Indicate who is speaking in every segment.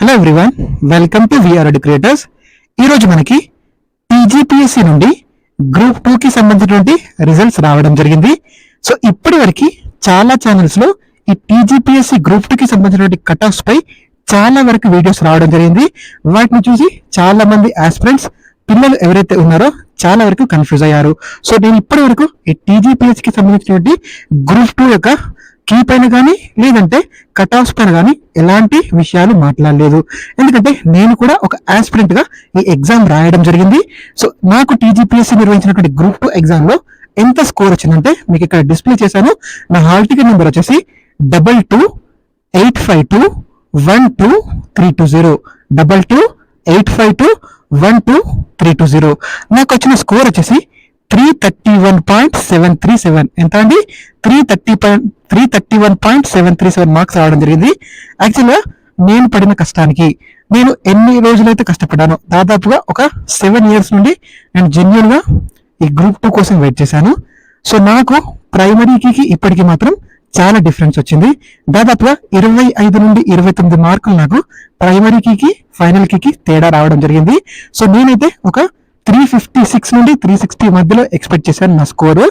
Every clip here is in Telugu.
Speaker 1: Hello everyone, welcome to VR creators. ఈరోజు మనకి టీజీపీఎస్సీ నుండి గ్రూప్ 2 కి సంబంధించినటువంటి రిజల్ట్స్ రావడం జరిగింది. సో ఇప్పటి వరకు చాలా ఛానల్స్ లో ఈ టీజీపీఎస్సీ గ్రూప్ 2 కి సంబంధించినటువంటి కట్ ఆఫ్స్ పై చాలా వరకు వీడియోస్ రావడం జరిగింది. వాటిని చూసి చాలా మంది ఆస్పిరెంట్స్ పిల్లలు ఎవరైతే ఉన్నారో చాలా వరకు కన్ఫ్యూజ్ అయ్యారు. సో నేను ఇప్పటి వరకు ఈ టీజీపీఎస్సీ కి సంబంధించినటువంటి గ్రూప్ 2 యొక్క కీ పైన కానీ లేదంటే కట్ ఆఫ్స్ పైన కానీ ఎలాంటి విషయాలు మాట్లాడలేదు. ఎందుకంటే నేను కూడా ఒక ఆస్పిరెంట్ గా ఈ ఎగ్జామ్ రాయడం జరిగింది. సో నాకు టీజీపీఎస్సీ నిర్వహించినటువంటి గ్రూప్ 2 ఎగ్జామ్ లో ఎంత స్కోర్ వచ్చిందంటే మీకు ఇక్కడ డిస్ప్లే చేశాను. నా హాల్ టికెట్ నెంబర్ వచ్చేసి 2285212320 2285212320. నాకు వచ్చిన స్కోర్ వచ్చేసి 331.737. ఎంత అండి? 331.737 మార్క్స్ రావడం జరిగింది. యాక్చువల్గా నేను పడిన కష్టానికి నేను ఎన్ని రోజులైతే కష్టపడ్డానో దాదాపుగా ఒక 7 years నుండి నేను జెన్యున్ గా ఈ గ్రూప్ 2 కోసం వెయిట్ చేశాను. సో నాకు ప్రైమరీకి ఇప్పటికి మాత్రం చాలా డిఫరెన్స్ వచ్చింది. దాదాపుగా 25 నుండి 29 మార్కులు నాకు ప్రైమరీకి ఫైనల్ కి తేడా రావడం జరిగింది. సో నేనైతే ఒక 356 నుండి 360 మధ్యలో ఎక్స్పెక్ట్ చేశాను నా స్కోర్.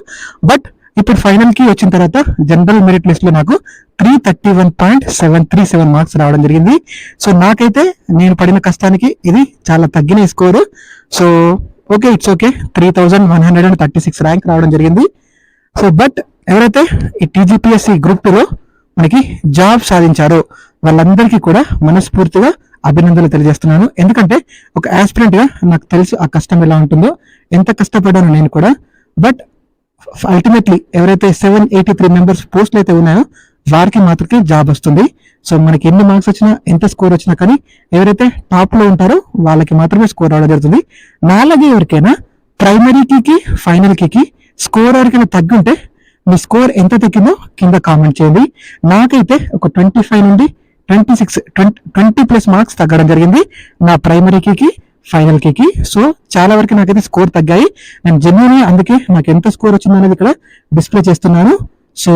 Speaker 1: బట్ ఇప్పుడు ఫైనల్ కి వచ్చిన తర్వాత జనరల్ మెరిట్ లిస్ట్ లో నాకు 331.737 మార్క్స్ రావడం జరిగింది. సో నాకైతే నేను పడిన కష్టానికి ఇది చాలా తగ్గిన score. So okay, it's okay. 3136 rank రావడం జరిగింది. సో బట్ ఎవరైతే ఈ టీజీపీఎస్సీ గ్రూప్ 2 లో మనకి జాబ్ సాధించారో వాళ్ళందరికీ కూడా మనస్ఫూర్తిగా అభినందనలు తెలియజేస్తున్నాను. ఎందుకంటే ఒక ఆస్పిరెంట్ గా నాకు తెలుసు ఆ కష్టం ఎలా ఉంటుందో, ఎంత కష్టపడ్డాను నేను కూడా. బట్ అల్టిమేట్లీ ఎవరైతే 783 మెంబర్స్ పోస్టులు అయితే ఉన్నాయో వారికి మాత్రమే జాబ్ వస్తుంది. సో మనకి ఎన్ని మార్క్స్ వచ్చినా ఎంత స్కోర్ వచ్చినా కానీ ఎవరైతే టాప్ లో ఉంటారో వాళ్ళకి మాత్రమే స్కోర్ రావడం జరుగుతుంది. నాలాగే ఎవరికైనా ప్రైమరీకి ఫైనల్ కి స్కోర్ ఎవరికైనా తగ్గి ఉంటే మీ స్కోర్ ఎంత తగ్గిందో కింద కామెంట్ చేయండి. నాకైతే ఒక 25 నుండి 20+ మార్క్స్ తగ్గడం జరిగింది నా ప్రైమరీకి ఫైనల్ కి. సో చాలా వరకు నాకైతే స్కోర్ తగ్గాయి. నేను జెన్యున్ అందుకే నాకు ఎంత స్కోర్ వచ్చిందో అనేది ఇక్కడ డిస్ప్లే చేస్తున్నాను. సో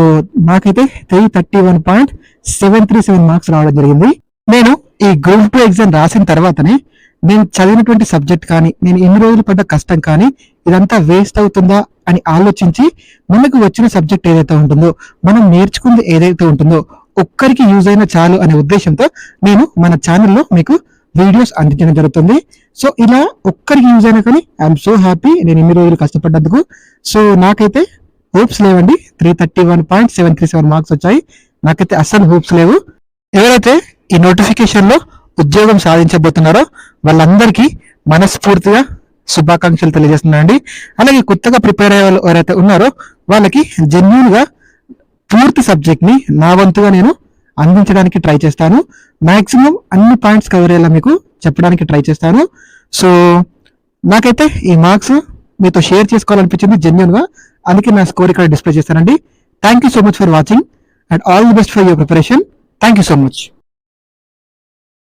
Speaker 1: నాకైతే 331.737 మార్క్స్ రావడం జరిగింది. నేను ఈ గ్రూప్ 2 ఎగ్జామ్ రాసిన తర్వాతనే నేను చదివినటువంటి సబ్జెక్ట్ కానీ నేను ఎన్ని రోజులు పడ్డ కష్టం కానీ ఇదంతా వేస్ట్ అవుతుందా అని ఆలోచించి మనకు వచ్చిన సబ్జెక్ట్ ఏదైతే ఉంటుందో, మనం నేర్చుకుంది ఏదైతే ఉంటుందో ఒక్కరికి యూజ్ అయినా చాలు అనే ఉద్దేశంతో నేను మన ఛానల్లో మీకు వీడియోస్ అందించడం జరుగుతుంది. సో ఇలా ఒక్కరికి యూజ్ అయినా కానీ ఐఎమ్ సో హ్యాపీ నేను ఇన్ని రోజులు కష్టపడ్డందుకు. సో నాకైతే హోప్స్ లేవండి. 331.737 మార్క్స్ వచ్చాయి. నాకైతే అస్సలు హోప్స్ లేవు. ఎవరైతే ఈ నోటిఫికేషన్ లో ఉద్యోగం సాధించబోతున్నారో వాళ్ళందరికీ మనస్ఫూర్తిగా శుభాకాంక్షలు తెలియజేస్తున్నానండి. అలాగే కొత్తగా ప్రిపేర్ అయ్యే వాళ్ళు ఎవరైతే ఉన్నారో వాళ్ళకి జెన్యూన్ గా పూర్తి సబ్జెక్ట్ ని నా వంతుగా నేను అందించడానికి ట్రై చేస్తాను. మాక్సిమం అన్ని పాయింట్స్ కవర్ అయ్యేలా మీకు చెప్పడానికి ట్రై చేస్తాను. సో నాకైతే ఈ మార్క్స్ మీతో షేర్ చేసుకోవాలనిపించింది జెన్యూన్ గా, అందుకే నా స్కోర్ ఇక్కడ డిస్ప్లే చేస్తానండి. Thank you so much for watching and all the best for your preparation. Thank you so much.